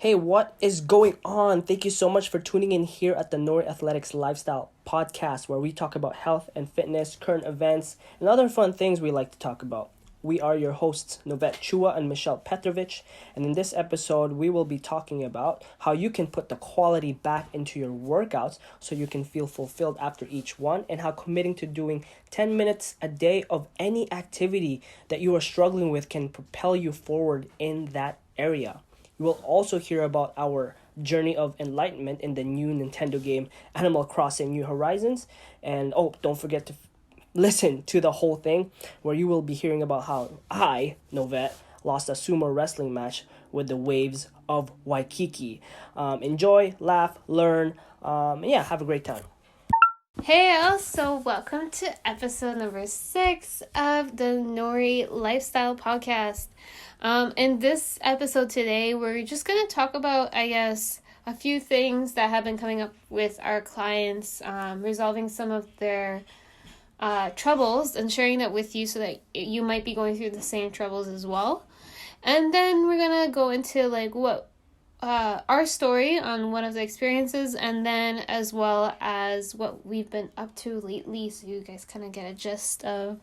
Hey, what is going on? Thank you so much for tuning in here at the Nori Athletics Lifestyle Podcast, where we talk about health and fitness, current events, and other fun things we like to talk about. We are your hosts, Novette Chua and Michelle Petrovich, and in this episode, we will be talking about how you can put the quality back into your workouts so you can feel fulfilled after each one, and how committing to doing 10 minutes a day of any activity that you are struggling with can propel you forward in that area. You will also hear about our journey of enlightenment in the new Nintendo game Animal Crossing New Horizons. And don't forget to listen to the whole thing, where you will be hearing about how I, Novette, lost a sumo wrestling match with the waves of Waikiki. Enjoy, laugh, learn, have a great time. Hey all, so welcome to episode number 6 of the Nori Lifestyle Podcast. In this episode today, we're just going to talk about, a few things that have been coming up with our clients, resolving some of their troubles and sharing that with you so that you might be going through the same troubles as well. And then we're going to go into what our story on one of the experiences, and then as well as what we've been up to lately, so you guys kind of get a gist of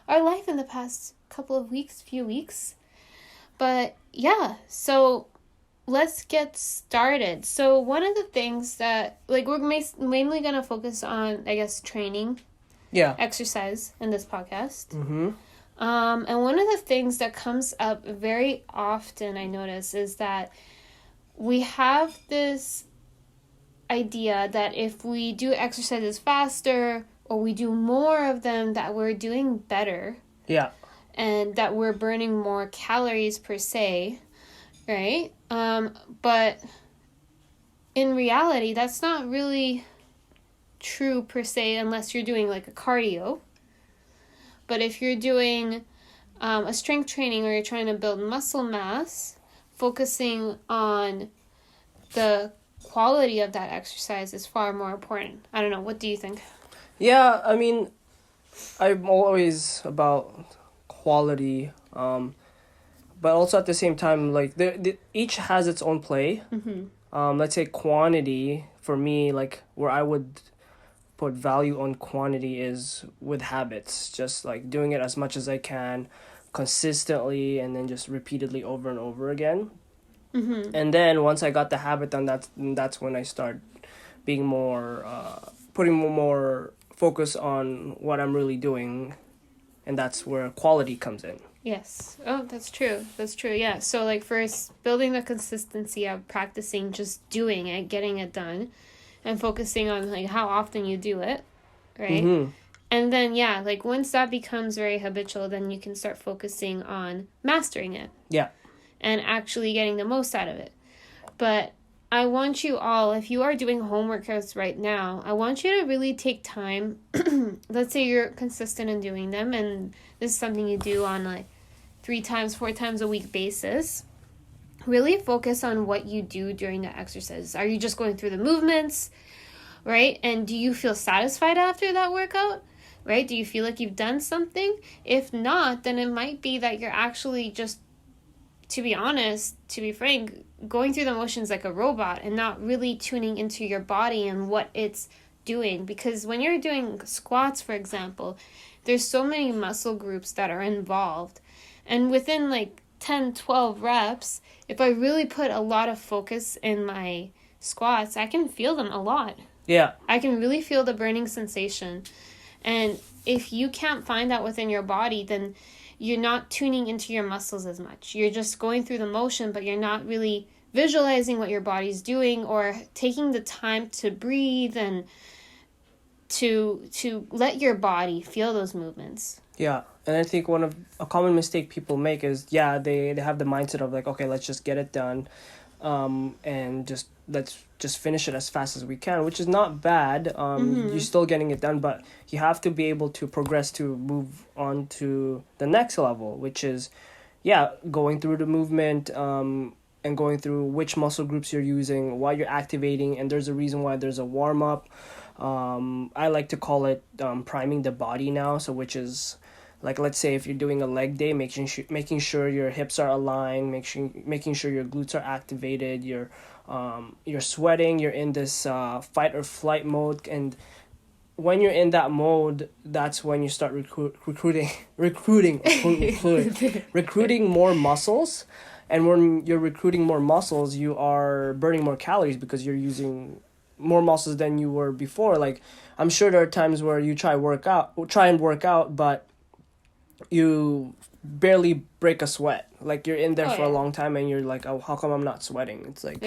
our life in the past few weeks. But yeah, so let's get started. So one of the things that we're mainly going to focus on, training, exercise in this podcast. Mm-hmm. And one of the things that comes up very often, I notice, is that we have this idea that if we do exercises faster or we do more of them, that we're doing better. Yeah. And that we're burning more calories per se, right? But in reality, that's not really true per se unless you're doing a cardio. But if you're doing a strength training or you're trying to build muscle mass, focusing on the quality of that exercise is far more important. I don't know. What do you think? Yeah, I mean, I'm always about quality, but also at the same time, each has its own play. Mm-hmm. Let's say quantity, for me, where I would put value on quantity is with habits, just doing it as much as I can consistently, and then just repeatedly over and over again. Mm-hmm. And then once I got the habit done, that's when I start being more putting more focus on what I'm really doing, and that's where quality comes in. Yes. Oh, that's true. Yeah. So first, building the consistency of practicing, just doing it, getting it done, and focusing on how often you do it, right? Mm-hmm. And then once that becomes very habitual, then you can start focusing on mastering it. Yeah. And actually getting the most out of it. But I want you all, if you are doing home workouts right now, I want you to really take time. Let's say you're consistent in doing them, and this is something you do on 3 times, 4 times a week basis. Really focus on what you do during the exercise. Are you just going through the movements, right? And do you feel satisfied after that workout, right? Do you feel like you've done something? If not, then it might be that you're actually just, to be honest, to be frank, going through the motions like a robot and not really tuning into your body and what it's doing. Because when you're doing squats, for example, there's so many muscle groups that are involved. And within 10, 12 reps, if I really put a lot of focus in my squats, I can feel them a lot. Yeah. I can really feel the burning sensation. And if you can't find that within your body, then you're not tuning into your muscles as much. You're just going through the motion, but you're not really visualizing what your body's doing or taking the time to breathe and to let your body feel those movements. Yeah. And I think a common mistake people make is, they have the mindset of okay, let's just get it done, and let's just finish it as fast as we can, which is not bad. You're still getting it done, but you have to be able to progress to move on to the next level, which is, going through the movement, and going through which muscle groups you're using, why you're activating, and there's a reason why there's a warm-up. I like to call it priming the body now, so which is Like, let's say if you're doing a leg day, making sure your hips are aligned, making sure your glutes are activated, you're sweating, you're in this fight or flight mode. And when you're in that mode, that's when you start recruiting more muscles. And when you're recruiting more muscles, you are burning more calories because you're using more muscles than you were before. Like, I'm sure there are times where you try and work out, but you barely break a sweat. Like, you're in there for a long time and you're like, oh, how come I'm not sweating? It's like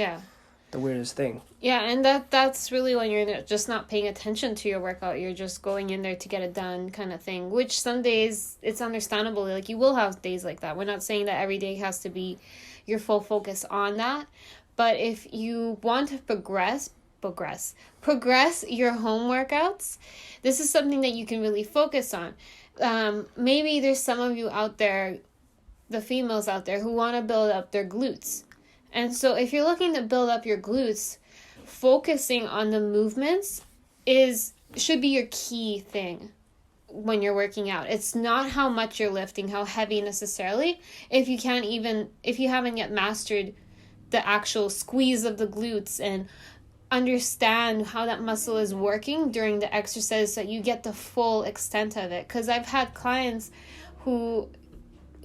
the weirdest thing. Yeah, and that's really when you're just not paying attention to your workout. You're just going in there to get it done kind of thing, which some days it's understandable. Like, you will have days like that. We're not saying that every day has to be your full focus on that. But if you want to progress your home workouts, this is something that you can really focus on. Maybe there's some of you out there, the females out there, who want to build up their glutes. And so if you're looking to build up your glutes, focusing on the movements should be your key thing when you're working out. It's not how much you're lifting, how heavy necessarily. If you haven't yet mastered the actual squeeze of the glutes and understand how that muscle is working during the exercise, so that you get the full extent of it. Because I've had clients who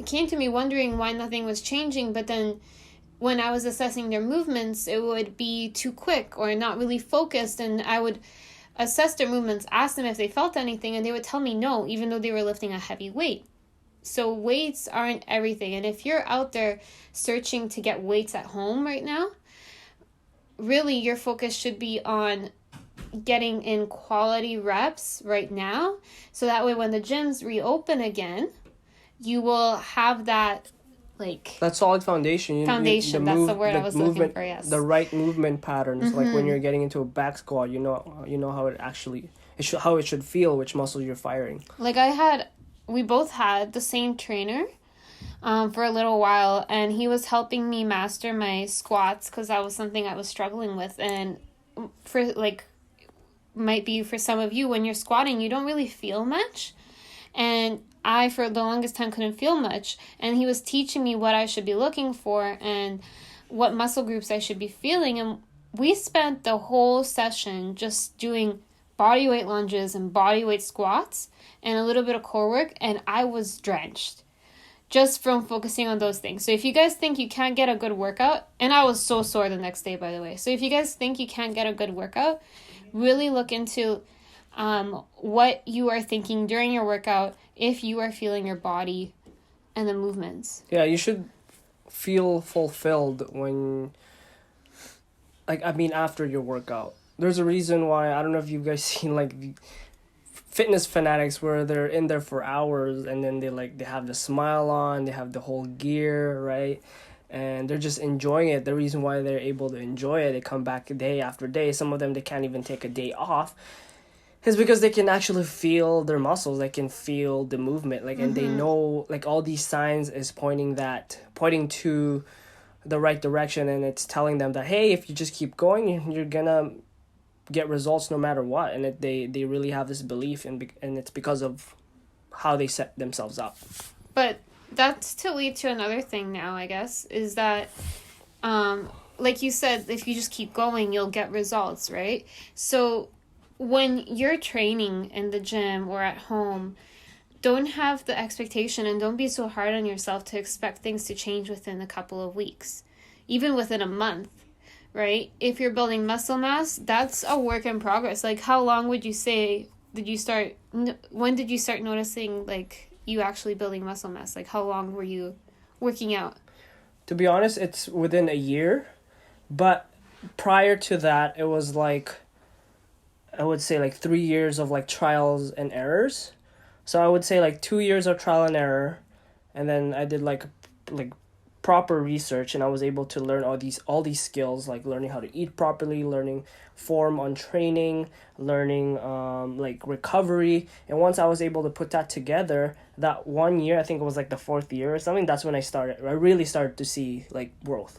came to me wondering why nothing was changing, but then when I was assessing their movements, it would be too quick or not really focused, and I would assess their movements, ask them if they felt anything, and they would tell me no, even though they were lifting a heavy weight. So weights aren't everything, and if you're out there searching to get weights at home right now, really your focus should be on getting in quality reps right now, so that way when the gyms reopen again, you will have that that solid foundation. That's the word I was looking for. Yes, the right movement patterns. Like when you're getting into a back squat, you know how how it should feel, which muscles you're firing. Like we both had the same trainer for a little while, and he was helping me master my squats because that was something I was struggling with. And might be for some of you, when you're squatting, you don't really feel much, and I, for the longest time, couldn't feel much. And he was teaching me what I should be looking for and what muscle groups I should be feeling. And we spent the whole session just doing body weight lunges and body weight squats and a little bit of core work. And I was drenched just from focusing on those things. So if you guys think you can't get a good workout, and I was so sore the next day, by the way. So if you guys think you can't get a good workout, really look into what you are thinking during your workout, if you are feeling your body and the movements. Yeah, you should feel fulfilled after your workout. There's a reason why, I don't know if you guys seen fitness fanatics where they're in there for hours and then they have the smile on, they have the whole gear, right? And they're just enjoying it. The reason why they're able to enjoy it, they come back day after day. Some of them, they can't even take a day off. Is because they can actually feel their muscles. They can feel the movement. And they know, all these signs is pointing to the right direction. And it's telling them that, hey, if you just keep going, you're gonna get results no matter what. And they really have this belief, and it's because of how they set themselves up. But that's to lead to another thing now, I guess, is that, like you said, if you just keep going, you'll get results, right? So when you're training in the gym or at home, don't have the expectation and don't be so hard on yourself to expect things to change within a couple of weeks, even within a month, right? If you're building muscle mass, that's a work in progress. How long would you say when did you start noticing you actually building muscle mass? How long were you working out? To be honest, it's within a year, but prior to that, it was I would say 3 years of trials and errors. So I would say 2 years of trial and error, and then I did proper research, and I was able to learn all these skills, learning how to eat properly, learning form on training, learning recovery. And once I was able to put that together, that 1 year, I think it was the fourth year or something, that's when I really started to see growth.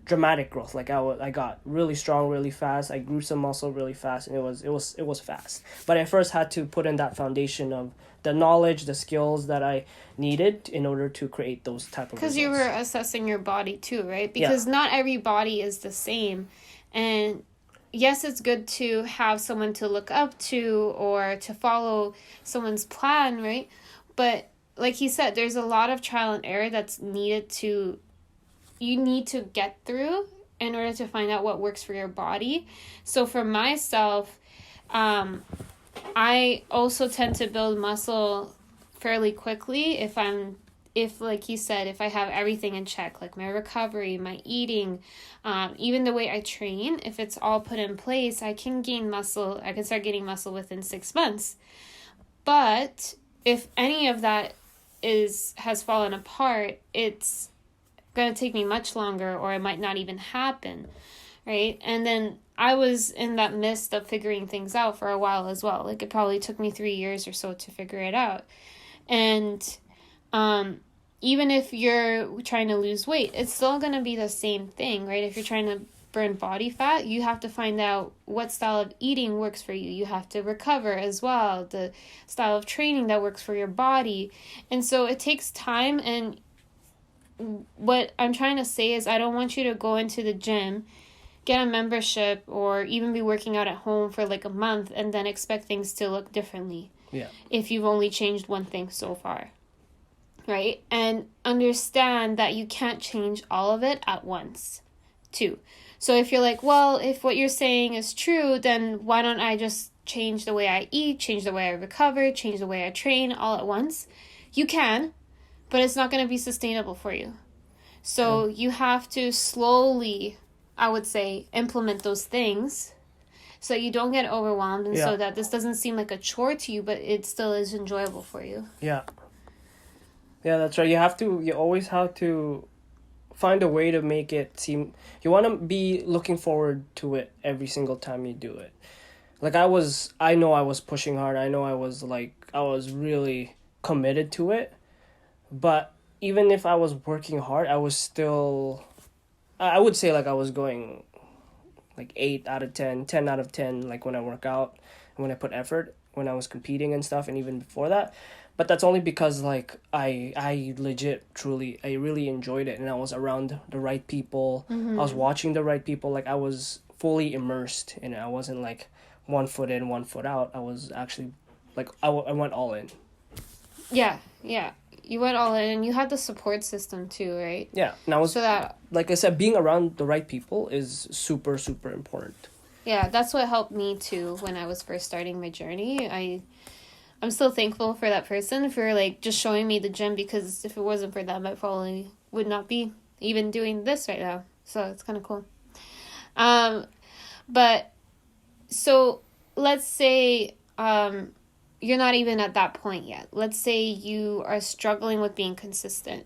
dramatic growth. Like I got really strong really fast. I grew some muscle really fast, and it was fast. But I first had to put in that foundation of the knowledge, the skills that I needed in order to create those type of results. Because you were assessing your body too, right? Because not every body is the same. And yes, it's good to have someone to look up to or to follow someone's plan, right? But like he said, there's a lot of trial and error that's you need to get through in order to find out what works for your body. So for myself, I also tend to build muscle fairly quickly if like he said, if I have everything in check, like my recovery, my eating, even the way I train, if it's all put in place, I can start gaining muscle within 6 months. But if any of that has fallen apart, it's going to take me much longer, or it might not even happen, right? And then I was in that midst of figuring things out for a while as well. Like it probably took me 3 years or so to figure it out. And even if you're trying to lose weight, it's still going to be the same thing, right? If you're trying to burn body fat, you have to find out what style of eating works for you. You have to recover as well, the style of training that works for your body. And so it takes time. And what I'm trying to say is I don't want you to go into the gym, get a membership, or even be working out at home for like a month and then expect things to look differently. Yeah. If you've only changed one thing so far. Right? And understand that you can't change all of it at once, too. So if you're like, well, if what you're saying is true, then why don't I just change the way I eat, change the way I recover, change the way I train all at once? You can, but it's not going to be sustainable for you. So you have to slowly, I would say, implement those things so you don't get overwhelmed, and so that this doesn't seem like a chore to you, but it still is enjoyable for you. Yeah. Yeah, that's right. You always have to find a way to make it seem, you want to be looking forward to it every single time you do it. Like I know I was pushing hard. I know I was really committed to it. But even if I was working hard, I was still, I would say like I was going like 8 out of 10, 10 out of 10, like when I work out and when I put effort, when I was competing and stuff, and even before that. But that's only because like I legit, truly, I really enjoyed it, and I was around the right people. Mm-hmm. I was watching the right people. Like I was fully immersed in it. I wasn't like 1 foot in, 1 foot out. I was actually like, I went all in. Yeah. You went all in, and you had the support system too, right? Yeah. And I was, so that, like I said, being around the right people is super, super important. Yeah, that's what helped me too when I was first starting my journey. I'm still thankful for that person for like just showing me the gym, because if it wasn't for them, I probably would not be even doing this right now. So it's kind of cool. But so let's say you're not even at that point yet. Let's say you are struggling with being consistent.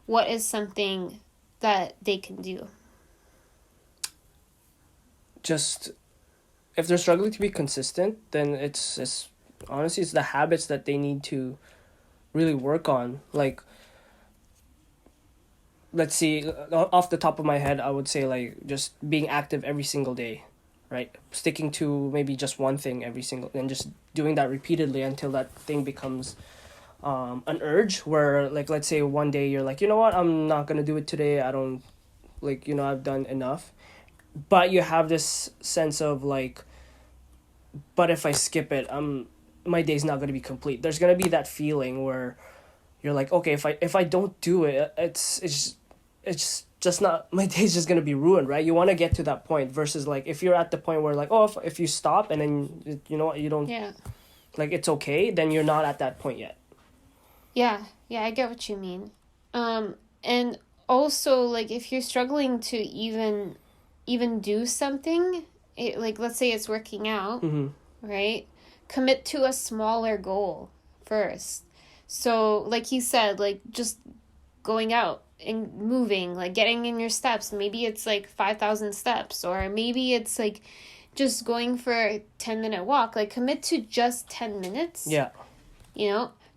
What is something that they can do? Just, if they're struggling to be consistent, then it's honestly, it's the habits that they need to really work on. Like, let's see, off the top of my head, I would say like just being active every single day, right? Sticking to maybe just one thing and just doing that repeatedly until that thing becomes an urge where, like, let's say one day you're like, you know what, I'm not gonna do it today. I don't, like, I've done enough. But you have this sense of like, but if I skip it, my day's not going to be complete. There's going to be that feeling where you're like, okay, if I don't do it, it's just not, my day's just going to be ruined, right? You want to get to that point versus like if you're at the point where like, oh, if you stop and then you know what, you don't, like, it's okay, then you're not at that point yet. Yeah, I get what you mean. And also like if you're struggling to even do something, like let's say it's working out, right? Commit to a smaller goal first. So like he said, like just going out and moving, like getting in your steps. Maybe it's like 5,000 steps, or maybe it's like just going for a 10-minute walk. Like commit to just 10 minutes. Yeah.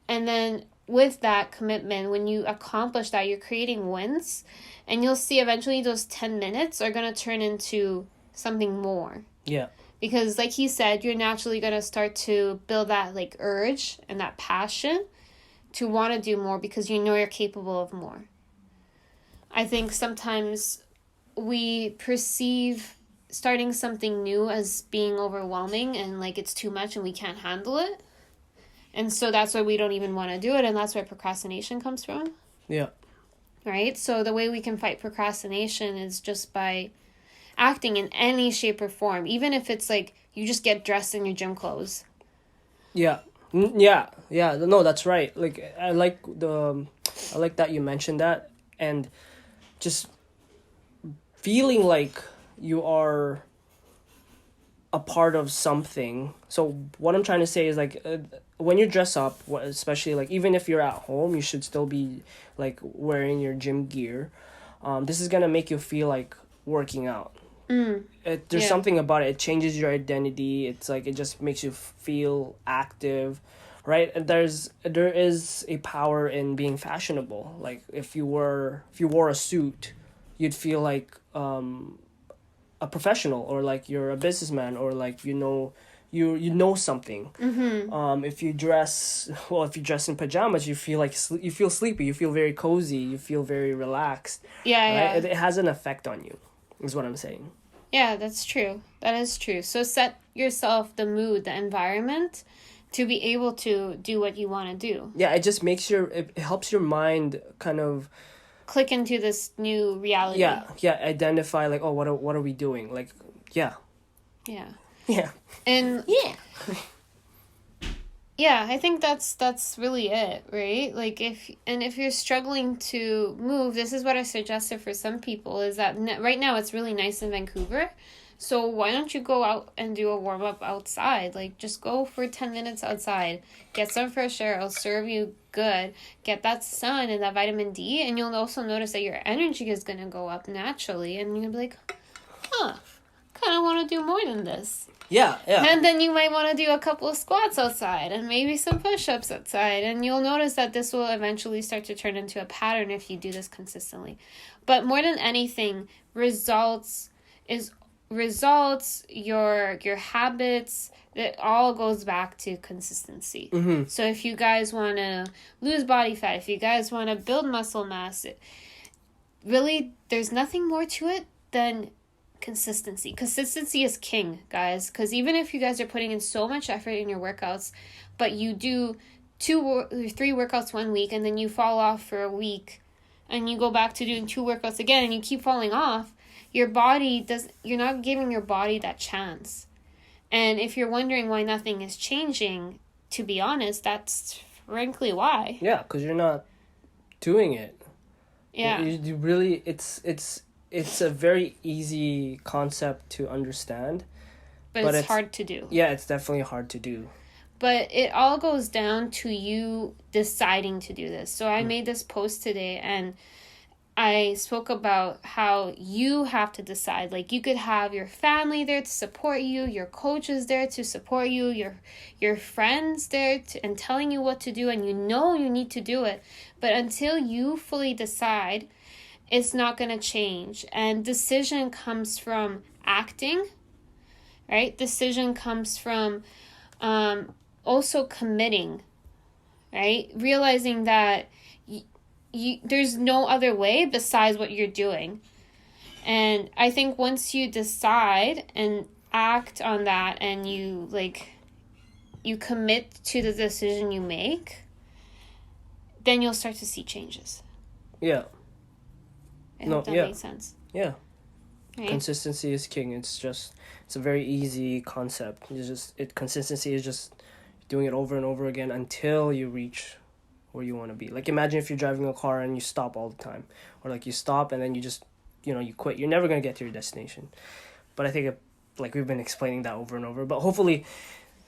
And then with that commitment, when you accomplish that, you're creating wins, and you'll see eventually those 10 minutes are going to turn into something more. Yeah. Because like he said, you're naturally going to start to build that like urge and that passion to want to do more because you know you're capable of more. I think sometimes we perceive starting something new as being overwhelming and like it's too much and we can't handle it. And so that's why we don't even want to do it, and that's where procrastination comes from. Yeah. Right? So the way we can fight procrastination is just by acting in any shape or form, even if it's like you just get dressed in your gym clothes. Yeah. Yeah. No, that's right. Like I like that you mentioned that, and just feeling like you are a part of something. So what I'm trying to say is like when you dress up, especially like even if you're at home, you should still be like wearing your gym gear. This is gonna make you feel like working out. There's something about it. It changes your identity. It's like it just makes you feel active, right? And there is a power in being fashionable. Like if you wore a suit, you'd feel like a professional, or like you're a businessman, or like you know something. If you dress in pajamas, you feel like you feel sleepy, you feel very cozy, you feel very relaxed. Right? It has an effect on you, is what I'm saying. Yeah, that's true. That is true. So set yourself the mood, the environment, to be able to do what you want to do. Yeah, it just makes it helps your mind kind of click into this new reality. Yeah, identify like, oh, what are we doing? Like, yeah. And yeah, I think that's really it, right? Like if you're struggling to move, this is what I suggested for some people, is that right now it's really nice in Vancouver. So why don't you go out and do a warm up outside? Like just go for 10 minutes outside, get some fresh air, it'll serve you good, get that sun and that vitamin D, and you'll also notice that your energy is going to go up naturally, and you'll be like, kind of want to do more than this. Yeah. And then you might want to do a couple of squats outside and maybe some push-ups outside, and you'll notice that this will eventually start to turn into a pattern if you do this consistently. But more than anything, results, your habits, it all goes back to consistency. So if you guys want to lose body fat, if you guys want to build muscle mass, really there's nothing more to it than consistency. Consistency is king, guys, because even if you guys are putting in so much effort in your workouts, but you do 2 or 3 workouts one week and then you fall off for a week and you go back to doing 2 workouts again and you keep falling off, you're not giving your body that chance. And if you're wondering why nothing is changing, to be honest, that's frankly why. Yeah, because you're not doing it. Yeah. You really, it's a very easy concept to understand. But it's hard to do. Yeah, it's definitely hard to do. But it all goes down to you deciding to do this. So I made this post today and I spoke about how you have to decide. Like you could have your family there to support you, your coaches there to support you, your friends there and telling you what to do, and you know you need to do it. But until you fully decide, it's not going to change. And decision comes from acting, right? Decision comes from also committing, right? Realizing that there's no other way besides what you're doing. And I think once you decide and act on that and you commit to the decision you make, then you'll start to see changes. Yeah. I hope that makes sense. Yeah. Right? Consistency is king. It's a very easy concept. Consistency is just doing it over and over again until you reach where you want to be. Like imagine if you're driving a car and you stop all the time, or like you stop and then you just you quit. You're never going to get to your destination. But I think like we've been explaining that over and over, but hopefully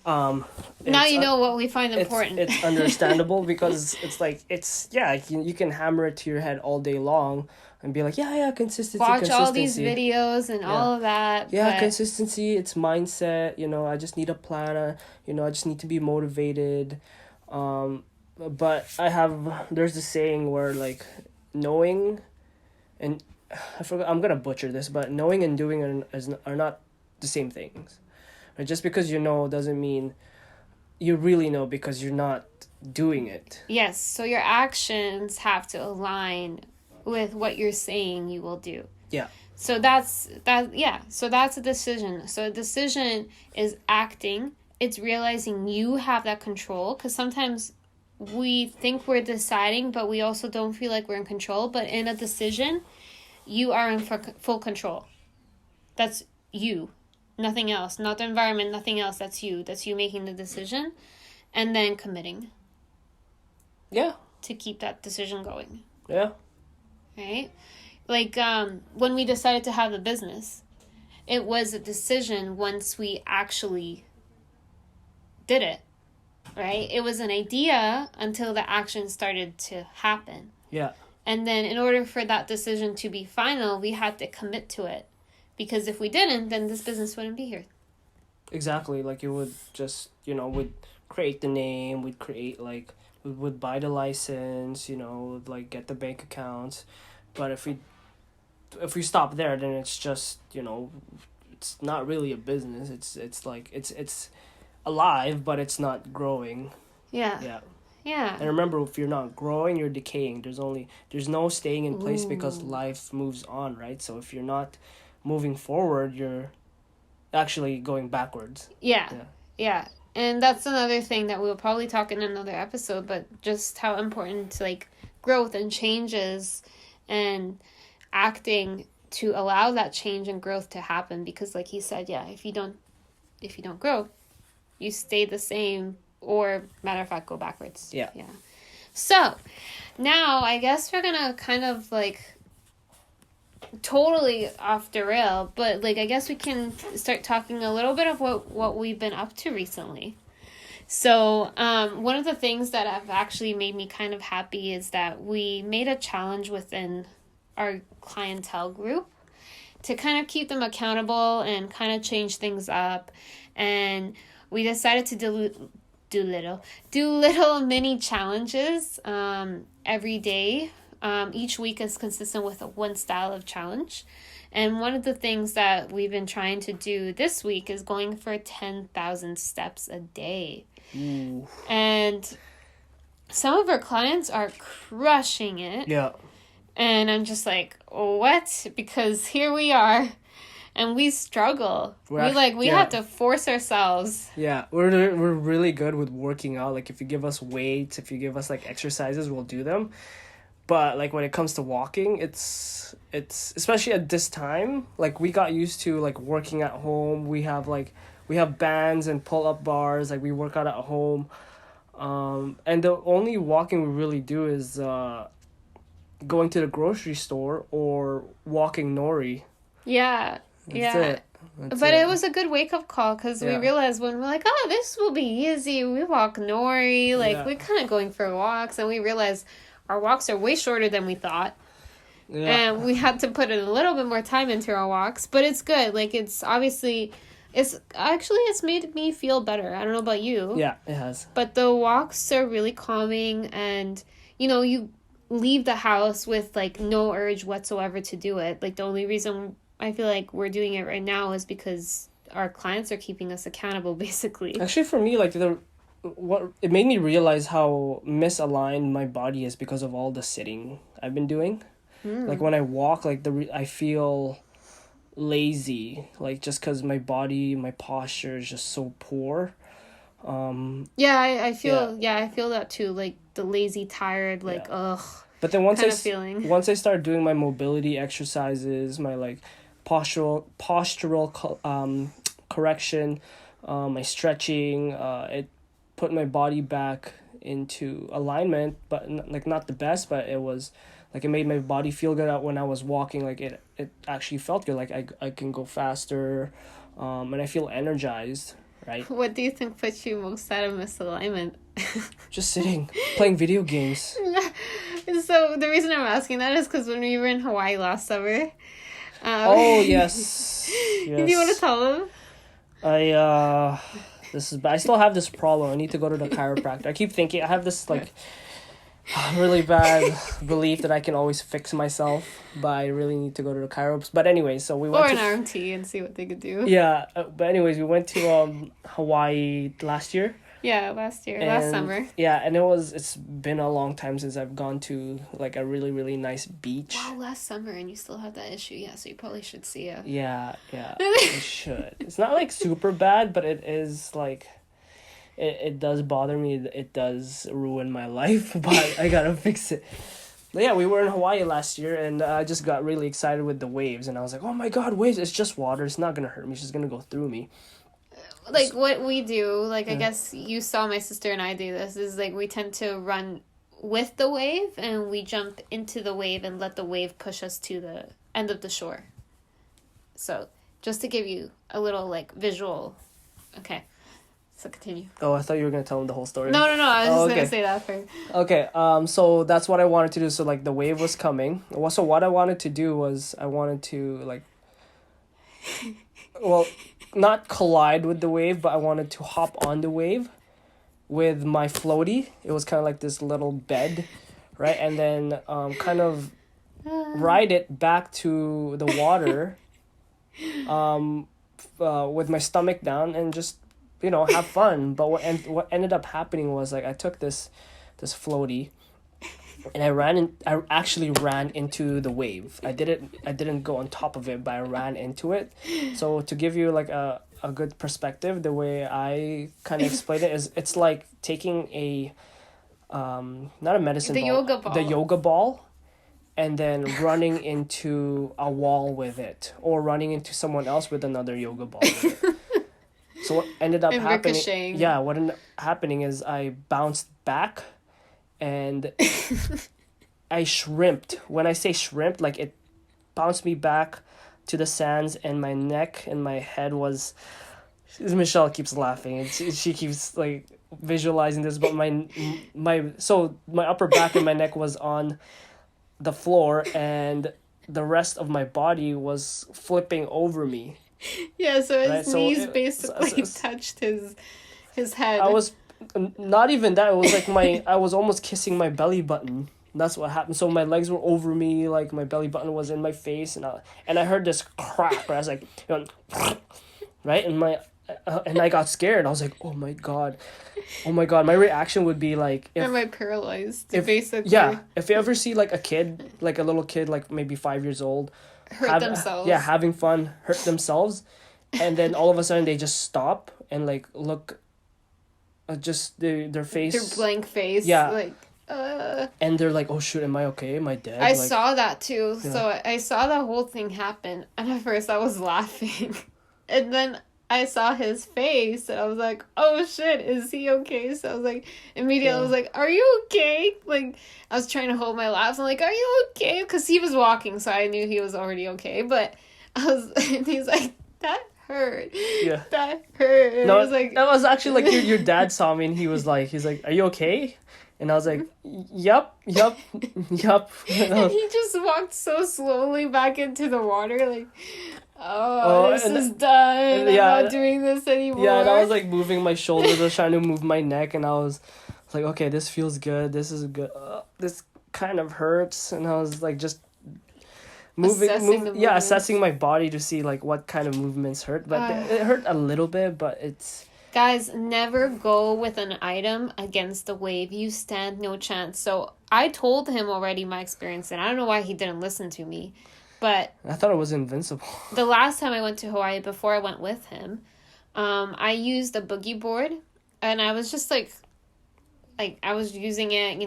now you know what we find important. It's understandable because you can hammer it to your head all day long and be like, consistency. Watch all these videos and all of that. Yeah, consistency, it's mindset, I just need a plan, I just need to be motivated. but there's this saying where like knowing and I forgot, I'm gonna butcher this, but knowing and doing are not the same things. Right? Just because you know doesn't mean you really know, because you're not doing it. Yes, so your actions have to align with what you're saying you will do. Yeah. So that's a decision. So a decision is acting. It's realizing you have that control, because sometimes we think we're deciding, but we also don't feel like we're in control. But in a decision, you are in full control. That's you. Nothing else. Not the environment, nothing else. That's you. That's you making the decision and then committing. Yeah. To keep that decision going. Yeah. Right? Like when we decided to have the business, it was a decision once we actually did it. Right? It was an idea until the action started to happen. Yeah. And then in order for that decision to be final, we had to commit to it. Because if we didn't, then this business wouldn't be here. Exactly. Like, it would just, we'd create the name, we'd create, like, we would buy the license, like, get the bank accounts. But if we stop there, then it's just, it's not really a business. It's like, it's alive, but it's not growing. Yeah. Yeah. Yeah. And remember, if you're not growing, you're decaying. There's no staying in place because life moves on, right? So if you're not moving forward, you're actually going backwards. Yeah. And that's another thing that we'll probably talk in another episode, but just how important like growth and changes and acting to allow that change and growth to happen, because like he said, if you don't grow, you stay the same, or matter of fact go backwards. Yeah. So now I guess we're gonna kind of like totally off the rail, but like I guess we can start talking a little bit of what we've been up to recently. So one of the things that have actually made me kind of happy is that we made a challenge within our clientele group to kind of keep them accountable and kind of change things up. And we decided to do little mini challenges every day. Each week is consistent with one style of challenge. And one of the things that we've been trying to do this week is going for 10,000 steps a day. Ooh. And some of our clients are crushing it. Yeah. And I'm just like, what? Because here we are. And we struggle. We have to force ourselves. Yeah, we're really good with working out. Like, if you give us weights, if you give us like exercises, we'll do them. But like when it comes to walking, it's especially at this time, like we got used to like working at home. We have bands and pull-up bars, like we work out at home. And the only walking we really do is going to the grocery store or walking Nori. Yeah. That's it was a good wake-up call, because we realized when we're like, oh, this will be easy. We walk Nori. We're kind of going for walks, and we realized our walks are way shorter than we thought. Yeah. And we had to put in a little bit more time into our walks. But it's good. Like, it's made me feel better. I don't know about you. Yeah, it has. But the walks are really calming, and, you leave the house with, like, no urge whatsoever to do it. Like, the only reason I feel like we're doing it right now is because our clients are keeping us accountable, basically. Actually, for me, like, it made me realize how misaligned my body is because of all the sitting I've been doing. Like, when I walk, like, I feel lazy, like, just because my posture is just so poor. I feel that too, like the lazy, tired, like ugh. But then once I start doing my mobility exercises, my like postural correction, my stretching, it put my body back into alignment, but not the best, but it was like it made my body feel good out when I was walking. Like it actually felt good. Like I can go faster, and I feel energized. Right. What do you think puts you most out of misalignment? Just sitting, playing video games. So the reason I'm asking that is because when we were in Hawaii last summer. Oh yes. Do you want to tell them? But I still have this problem. I need to go to the chiropractor. I keep thinking I have this like really bad belief that I can always fix myself, but I really need to go to the chiropractor. But anyway, so we went Or to an RMT and see what they could do. yeah. But anyways, we went to Hawaii last year. Yeah, last summer. Yeah, and it's been a long time since I've gone to like a really really nice beach. Wow, last summer and you still have that issue. Yeah, so you probably should see it. Yeah, I should. It's not like super bad, but it is like it does bother me. It does ruin my life, but I gotta fix it. But yeah, we were in Hawaii last year, and I just got really excited with the waves, and I was like, "Oh my God, waves! It's just water. It's not gonna hurt me. It's just gonna go through me." Like what we do, like I guess you saw my sister and I do this, is like we tend to run with the wave and we jump into the wave and let the wave push us to the end of the shore. So just to give you a little like visual. Okay. So continue. Oh, I thought you were gonna tell them the whole story. No. I was just okay. gonna say that first. Okay. So that's what I wanted to do. So like the wave was coming. So what I wanted to do was I wanted to like, well, not collide with the wave, but I wanted to hop on the wave with my floaty. It was kind of like this little bed, right? And then kind of ride it back to the water, with my stomach down and just have fun. But what ended up happening was like I took this floaty and I actually ran into the wave. I didn't go on top of it, but I ran into it. So to give you like a good perspective, the way I kind of explain it is it's like taking a not a medicine ball, the yoga ball, and then running into a wall with it, or running into someone else with another yoga ball with it. So what ended up happening? Ricocheting. Yeah, what ended up happening is I bounced back, and I shrimped. When I say shrimped, like it bounced me back to the sands, and my neck and my head was. Michelle keeps laughing, and she keeps like visualizing this, but my upper back and my neck was on the floor, and the rest of my body was flipping over me. Yeah, so his knees basically touched his head. I was not even that. It was like I was almost kissing my belly button. That's what happened. So my legs were over me, like my belly button was in my face, and I heard this crack. Where I was like, right, and I got scared. I was like, oh my god. My reaction would be like, am I paralyzed? Basically, yeah. If you ever see like a kid, like a little kid, like maybe 5 years old, themselves. Yeah, having fun, hurt themselves, and then all of a sudden they just stop and like look, just their face, their blank face. Yeah, like. And they're like, oh shoot, am I okay? Am I dead? I saw that too. Yeah. So I saw the whole thing happen, and at first I was laughing, and then I saw his face, and I was like, oh shit, is he okay? So I was like, immediately I was like, are you okay? Like, I was trying to hold my laughs. I'm like, are you okay? Because he was walking, so I knew he was already okay. But and he's like, that hurt. Yeah. That hurt. And no, I was like, that was actually like your dad saw me, and he's like, are you okay? And I was like, yup. And he just walked so slowly back into the water, like, this is done. I'm not doing this anymore. Yeah, and I was like moving my shoulders, I was trying to move my neck, and I was like, okay, this feels good. This is good. This kind of hurts, and I was like just assessing my body to see like what kind of movements hurt. But it hurt a little bit, but it's. Guys, never go with an item against the wave. You stand no chance. So I told him already my experience, and I don't know why he didn't listen to me. But I thought it was invincible. The last time I went to Hawaii, before I went with him, I used a boogie board, and I was just like I was using it,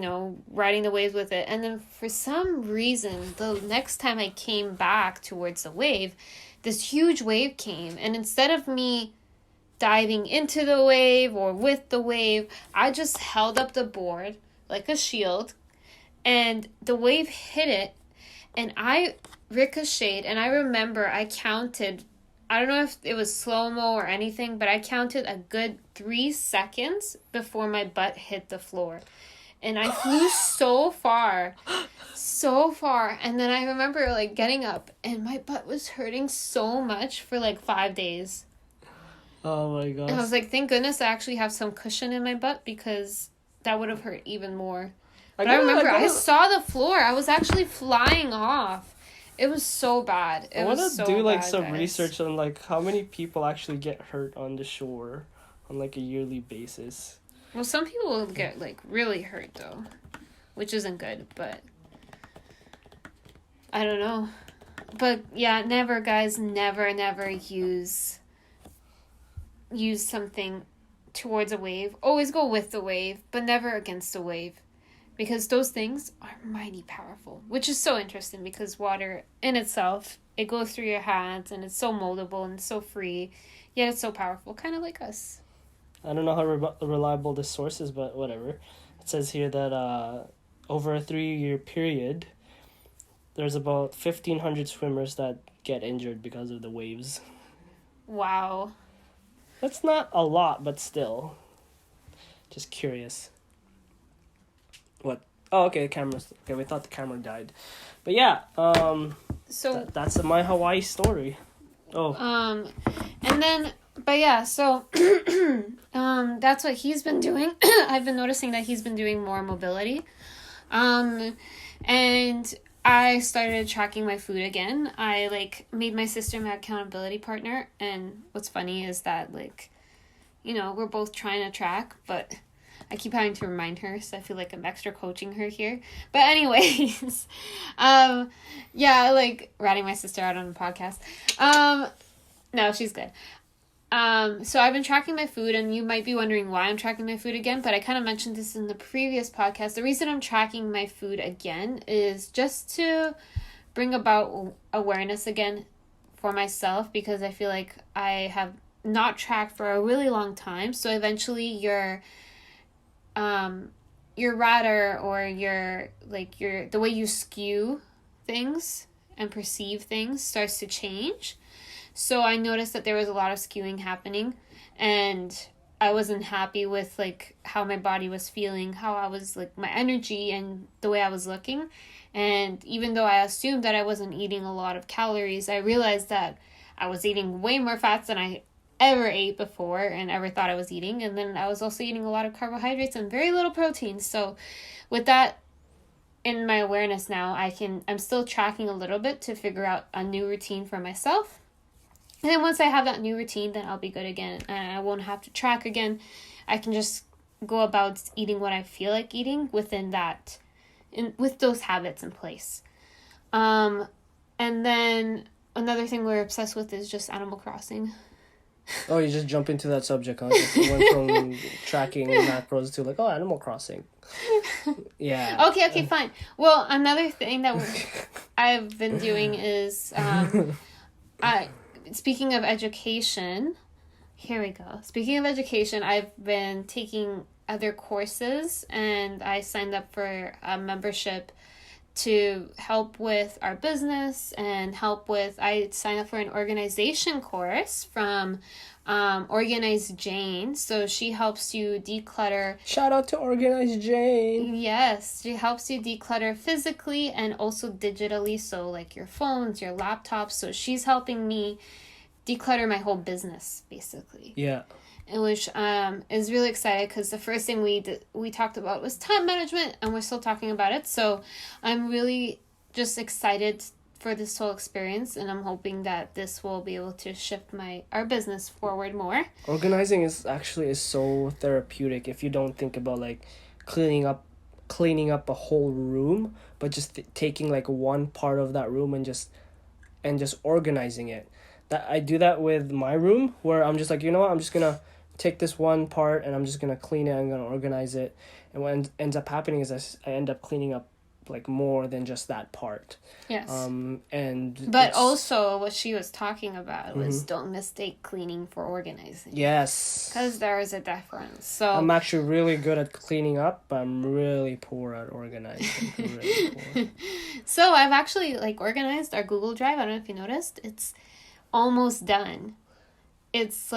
riding the waves with it. And then for some reason, the next time I came back towards the wave, this huge wave came, and instead of me diving into the wave or with the wave, I just held up the board like a shield, and the wave hit it, and I ricocheted. And I remember I counted, I don't know if it was slow-mo or anything, but I counted a good 3 seconds before my butt hit the floor, and I flew so far, and then I remember like getting up, and my butt was hurting so much for like 5 days. Oh my And I gosh. was like, thank goodness I actually have some cushion in my butt, because that would have hurt even more. But I remember I saw the floor. I was actually flying off. It was so bad. I want to do like some research on like how many people actually get hurt on the shore on like a yearly basis. Well, some people will get like really hurt though, which isn't good, but I don't know. But yeah, never, guys, never use something towards a wave. Always go with the wave, but never against a wave. Because those things are mighty powerful, which is so interesting, because water in itself, it goes through your hands and it's so moldable and so free, yet it's so powerful, kind of like us. I don't know how reliable this source is, but whatever. It says here that over a 3-year period, there's about 1,500 swimmers that get injured because of the waves. Wow. That's not a lot, but still. Just curious. What? Oh, okay, the camera's... Okay, we thought the camera died. But yeah, so... that's my Hawaii story. Oh. And then... But yeah, so... that's what he's been doing. I've been noticing that he's been doing more mobility. And I started tracking my food again. I, like, made my sister my accountability partner. And what's funny is that, like, you know, we're both trying to track, but... I keep having to remind her, so I feel like I'm extra coaching her here. But anyways, yeah, like ratting my sister out on the podcast. No, she's good. So I've been tracking my food, and you might be wondering why I'm tracking my food again, but I kind of mentioned this in the previous podcast. The reason I'm tracking my food again is just to bring about awareness again for myself, because I feel like I have not tracked for a really long time. So eventually your radar or the way you skew things and perceive things starts to change. So I noticed that there was a lot of skewing happening, and I wasn't happy with like how my body was feeling, how I was like my energy and the way I was looking. And even though I assumed that I wasn't eating a lot of calories, I realized that I was eating way more fats than I ever ate before and ever thought I was eating. And then I was also eating a lot of carbohydrates and very little protein. So with that in my awareness now, I'm still tracking a little bit to figure out a new routine for myself. And then once I have that new routine, then I'll be good again. And I won't have to track again. I can just go about eating what I feel like eating within that, with those habits in place. And then another thing we're obsessed with is just Animal Crossing. Oh, you just jump into that subject, huh? You went from tracking macros to like, oh, Animal Crossing. Yeah. Okay, fine. Well, another thing that I've been doing is, speaking of education, here we go. Speaking of education, I've been taking other courses, and I signed up for a membership to help with our business and I signed up for an organization course from Organized Jane. So she helps you declutter. Shout out to Organized Jane. Yes, she helps you declutter physically and also digitally. So like your phones, your laptops. So she's helping me declutter my whole business, basically. Yeah. Which is really excited, because the first thing we talked about was time management, and we're still talking about it. So I'm really just excited for this whole experience, and I'm hoping that this will be able to shift our business forward more. Organizing is so therapeutic if you don't think about like cleaning up a whole room, but just taking like one part of that room and just organizing it. That I do that with my room, where I'm just like, you know what, I'm just gonna take this one part and I'm just gonna clean it, I'm gonna organize it, and what ends up happening is I end up cleaning up like more than just that part. Yes. But also what she was talking about was don't mistake cleaning for organizing. Yes. Because there is a difference. So I'm actually really good at cleaning up, but I'm really poor at organizing. Really poor. So I've actually like organized our Google Drive. I don't know if you noticed. It's almost done. It's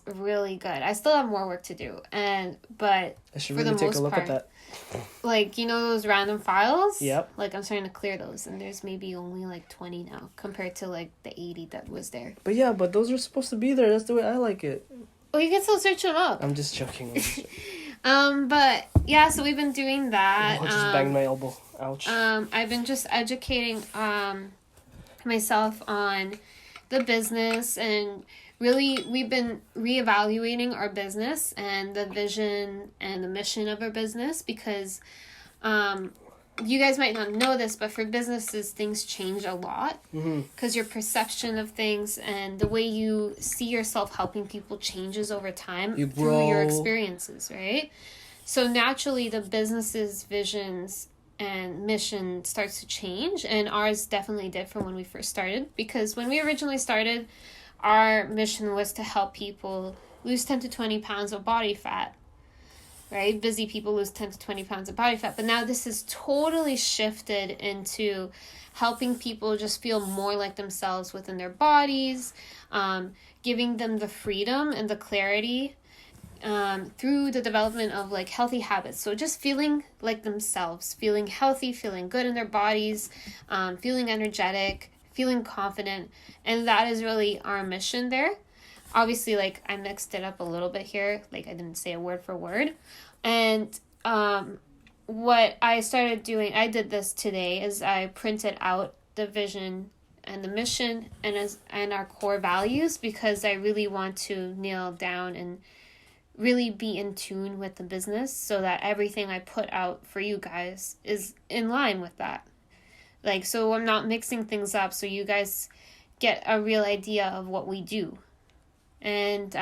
really good. I still have more work to do, but I should really take a look at that. like, you know those random files? Yep. Like, I'm starting to clear those, and there's maybe only like 20 now compared to like the 80 that was there. But those are supposed to be there. That's the way I like it. Well, you can still search them up. I'm just joking. But yeah, so we've been doing that. I just banged my elbow. Ouch. I've been just educating myself on the business, and really we've been reevaluating our business and the vision and the mission of our business, because you guys might not know this, but for businesses things change a lot, because your perception of things and the way you see yourself helping people changes over time through your experiences, right? So naturally the business's visions and mission starts to change, and ours definitely did from when we first started, because when we originally started, our mission was to help people lose 10 to 20 pounds of body fat, right? Busy people lose 10 to 20 pounds of body fat. But now this is totally shifted into helping people just feel more like themselves within their bodies, giving them the freedom and the clarity through the development of like healthy habits. So just feeling like themselves, feeling healthy, feeling good in their bodies, feeling energetic, feeling confident. And that is really our mission there. Obviously, like, I mixed it up a little bit here. Like, I didn't say a word for word. And what I started doing, I did this today, is I printed out the vision and the mission and our core values, because I really want to nail down and really be in tune with the business, so that everything I put out for you guys is in line with that. Like, so I'm not mixing things up, so you guys get a real idea of what we do. And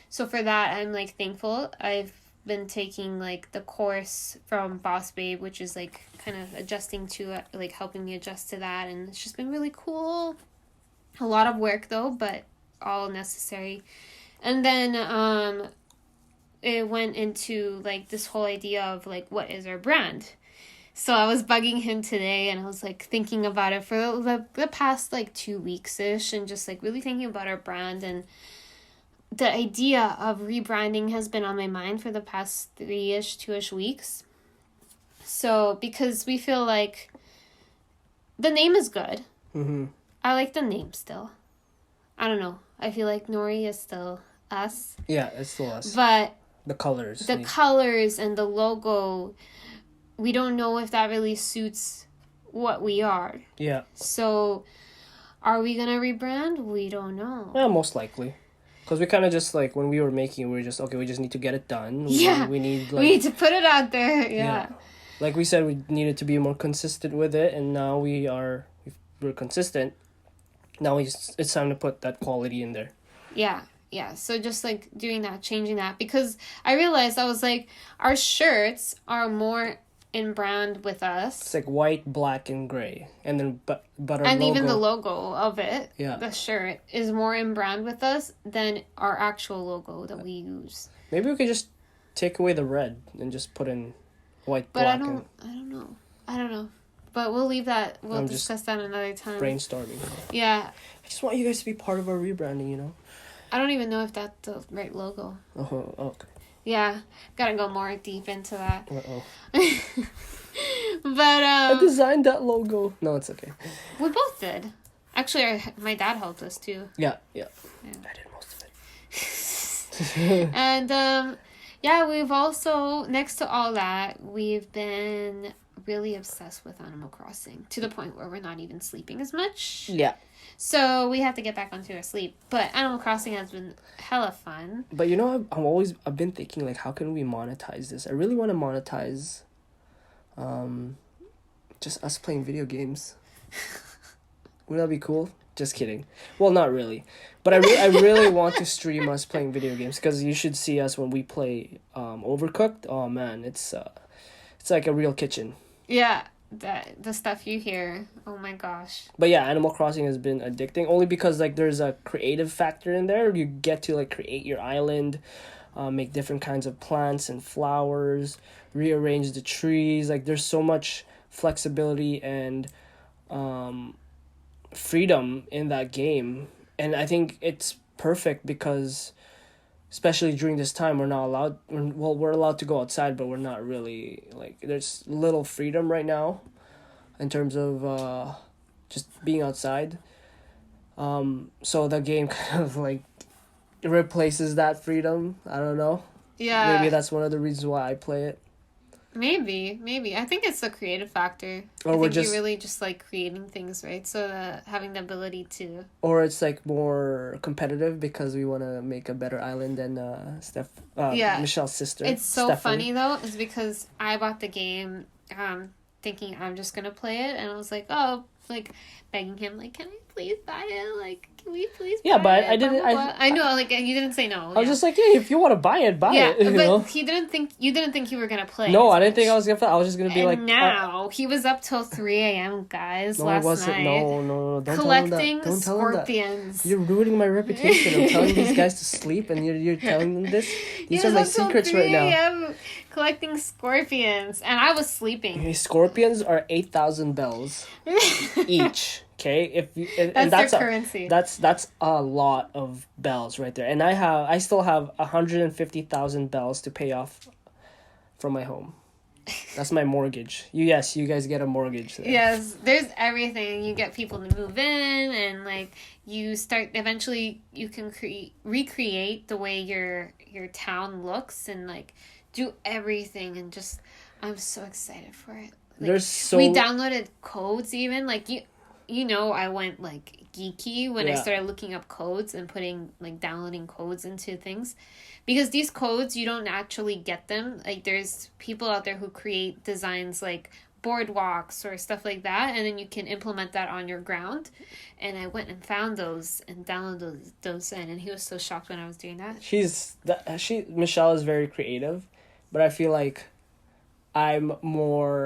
so for that, I'm like thankful. I've been taking like the course from Boss Babe, which is like kind of adjusting to like helping me adjust to that, and it's just been really cool. A lot of work though, but all necessary. And then it went into like this whole idea of like, what is our brand? So I was bugging him today, and I was like thinking about it for the past like 2 weeks-ish, and just like really thinking about our brand. And the idea of rebranding has been on my mind for the past 2-ish weeks. So because we feel like the name is good. I like the name still. I don't know. I feel like Nori is still us. Yeah, it's still us. But the colors and the logo, we don't know if that really suits what we are. Yeah. So, are we gonna rebrand? We don't know. Yeah, most likely. Because we kind of just, like, when we were making, we were just, okay, we just need to get it done. We need, like... We need to put it out there, yeah. Like we said, we needed to be more consistent with it, and now we're consistent. Now it's time to put that quality in there. Yeah. So just, like, doing that, changing that. Because I realized, I was like, our shirts are more in brand with us. It's like white, black, and gray, and then but our and logo, even the logo of it, the shirt is more in brand with us than our actual logo that we use. Maybe we could just take away the red and just put in white, black. But I don't know. But we'll leave that. We'll discuss that another time. Brainstorming. Yeah. I just want you guys to be part of our rebranding. You know. I don't even know if that's the right logo. Oh, okay. Yeah, gotta go more deep into that. Uh-oh. But I designed that logo. No, it's okay. We both did. Actually, my dad helped us too. Yeah. I did most of it. And we've also, next to all that, we've been really obsessed with Animal Crossing to the point where we're not even sleeping as much. Yeah. So we have to get back onto our sleep. But Animal Crossing has been hella fun. But you know, I've been thinking, like, how can we monetize this? I really want to monetize just us playing video games. Wouldn't that be cool? Just kidding. Well, not really. But I really want to stream us playing video games, because you should see us when we play Overcooked. Oh man, it's like a real kitchen. Yeah. The stuff you hear, oh my gosh. But yeah, Animal Crossing has been addicting, only because like there's a creative factor in there. You get to like create your island, make different kinds of plants and flowers, rearrange the trees. Like there's so much flexibility and freedom in that game, and I think it's perfect because especially during this time, we're not allowed. We're allowed to go outside, but we're not really like. There's little freedom right now, in terms of just being outside. So the game kind of like replaces that freedom. I don't know. Yeah. Maybe that's one of the reasons why I play it. Maybe. I think it's the creative factor. Or I we're think just, you really just like creating things, right? So having the ability to. or it's like more competitive because we want to make a better island than Yeah. Michelle's sister. It's so Stephanie. funny though, is because I bought the game, thinking I'm just gonna play it, and I was like, oh, like begging him, like, can I please buy it? Like, can we please? Yeah, buy but it? I didn't. Blah, blah, blah. I know, like you didn't say no. I was just like, yeah, if you want to buy it, buy it. You but know? he didn't think you were gonna play. No, as I didn't much. think I was gonna play. I was just gonna be And like. now he was up till 3 a.m. guys No, last I wasn't. night. No. Don't collecting tell them that. Don't tell them that. scorpions. You're ruining my reputation. I'm telling these guys to sleep, and you're telling them this. These He are was my up till secrets 3 right now. a.m. collecting scorpions, and I was sleeping. Okay, scorpions are 8,000 bells each. Okay, That's their currency. That's a lot of bells right there, and I still have 150,000 bells to pay off from my home. That's my mortgage. You guys get a mortgage there. Yes, there's everything. You get people to move in, and like you start. Eventually, you can recreate the way your town looks, and like do everything. And just, I'm so excited for it. Like, we downloaded codes even like I went like geeky when I started looking up codes and downloading codes into things. Because these codes, you don't actually get them. Like, there's people out there who create designs like boardwalks or stuff like that, and then you can implement that on your ground. And I went and found those and downloaded those in, and he was so shocked when I was doing that. Michelle is very creative, but I feel like I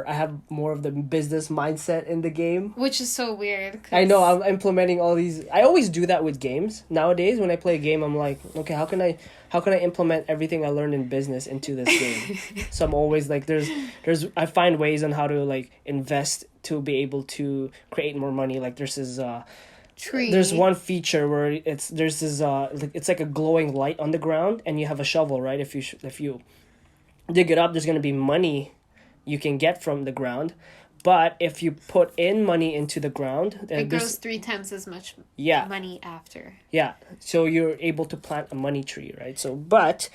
have more of the business mindset in the game. Which is so weird. I know, I'm implementing all these. I always do that with games. Nowadays, when I play a game, I'm like, okay, how can I implement everything I learned in business into this game? So I'm always like, I find ways on how to like invest to be able to create more money. Like there's this tree. There's one feature where it's like a glowing light on the ground, and you have a shovel, right? If you dig it up, there's gonna be money you can get from the ground, but if you put in money into the ground, it grows 3 times as much money after. Yeah, so you're able to plant a money tree, right? So, but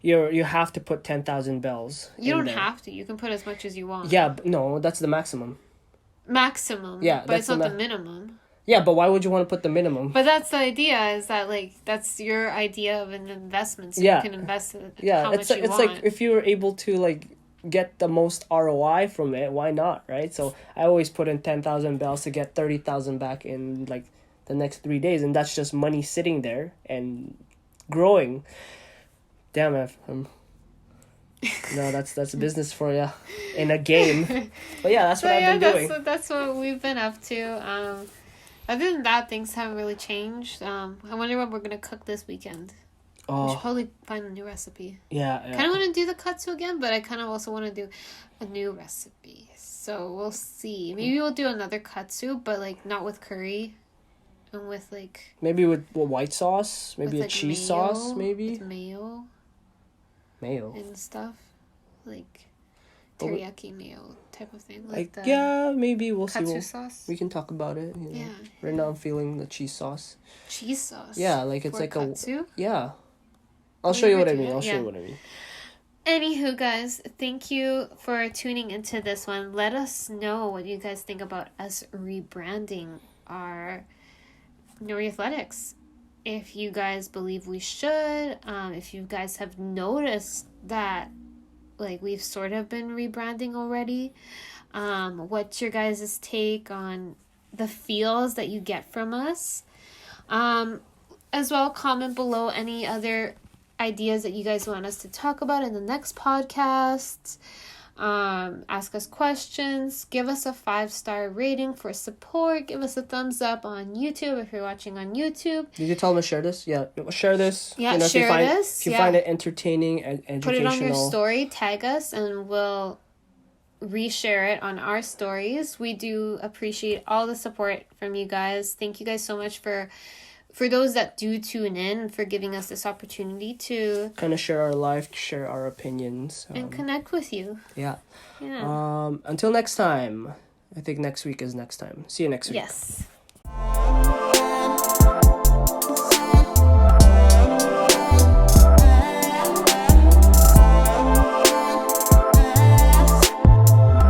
you have to put 10,000 bells. You don't have to. You can put as much as you want. Yeah, no, that's the maximum. Maximum. Yeah, but it's not the minimum. Yeah, but why would you want to put the minimum? But that's the idea. Is that like that's your idea of an investment? So you can invest it. Yeah, it's like if you're able to like get the most ROI from it, why not, right? So I always put in 10,000 bells to get 30,000 back in like the next 3 days, and that's just money sitting there and growing. Damn it! No, that's business for you in a game. But yeah, that's what I've been doing. That's what we've been up to. Other than that, things haven't really changed. I wonder what we're gonna cook this weekend. We should probably find a new recipe. Yeah. Kind of want to do the katsu again, but I kind of also want to do a new recipe. So we'll see. Maybe we'll do another katsu, but like not with curry, and with like maybe with white sauce, maybe with, like, cheese sauce, maybe with mayo and stuff, like teriyaki mayo type of thing. Like maybe we'll see. Katsu sauce. We can talk about it. You know. Yeah. Right now, I'm feeling the cheese sauce. Cheese sauce. Yeah, like it's like katsu? Yeah. I'll show you what I mean. Anywho, guys, thank you for tuning into this one. Let us know what you guys think about us rebranding our Nori Athletics. If you guys believe we should, if you guys have noticed that like we've sort of been rebranding already, what's your guys' take on the feels that you get from us? As well, comment below any other ideas that you guys want us to talk about in the next podcast. Ask us questions. Give us a 5-star rating for support. Give us a thumbs up on YouTube if you're watching on YouTube. Did you tell them to share this? Yeah, share this. Yeah, share this. If you find it entertaining and educational, put it on your story. Tag us, and we'll reshare it on our stories. We do appreciate all the support from you guys. Thank you guys so much for for those that do tune in, for giving us this opportunity to kind of share our life, share our opinions, and connect with you. Yeah. Yeah. Until next time. I think next week is next time. See you next week. Yes.